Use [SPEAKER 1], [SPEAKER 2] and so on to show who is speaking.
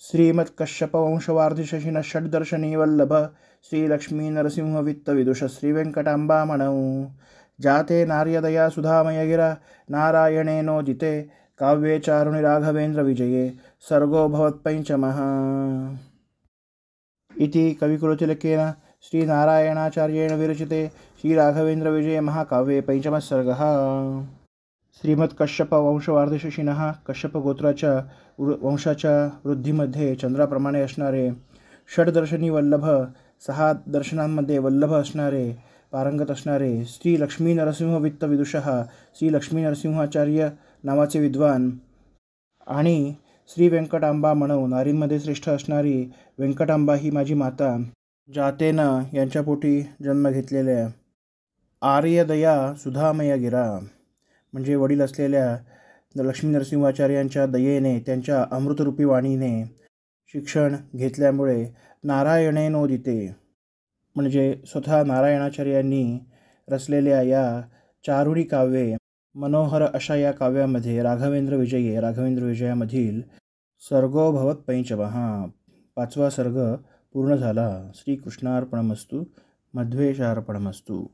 [SPEAKER 1] श्रीमत्कश्यपवंशवार्धिशशिनः षड्दर्शनी वल्लभ श्रीलक्ष्मीनरसिंहवित्तविदुष श्रीवेङ्कटाम्बामणौ जाते नार्यदया सुधामयगिरा नारायणेनोदिते काव्ये चारुणि राघवेन्द्रविजये सर्गो भवत्पञ्चमः इति कविकुलतिलकेन श्रीनारायणाचार्येण विरचिते श्रीराघवेन्द्रविजये महाकाव्ये पञ्चमः सर्गः। श्रीमत्कश्यपवंशवार्धिशशिनः कश्यपगोत्राच्या वंशाच्या वृद्धीमध्ये चंद्राप्रमाणे असणारे, षड्दर्शनी वल्लभ 6 दर्शनांमध्ये वल्लभ असणारे, पारंगत असणारे श्री लक्ष्मी नरसिंह वित्त विदुषः श्री लक्ष्मी नरसिंहाचार्य नावाचे विद्वान आणि श्री व्यंकटांबा म्हणू नारींमध्ये श्रेष्ठ असणारी व्यंकटांबा ही माझी माता जातेनं यांच्या पोटी जन्म घेतलेल्या आर्यदया सुधामयगिरा म्हणजे वडील असलेल्या लक्ष्मी नरसिंहाचार्यांच्या दयेने त्यांच्या अमृतरूपी वाणीने शिक्षण घेतल्यामुळे नारायणेनोदिते म्हणजे स्वतः नारायणाचार्यांनी रचलेल्या या चारुणी काव्ये मनोहर अशा या काव्यामध्ये राघवेंद्र विजयामधील सर्गो भवत पंचमः 5वा सर्ग पूर्ण झाला। श्रीकृष्णार्पणमस्तु, मध्वेशार्पणमस्तु।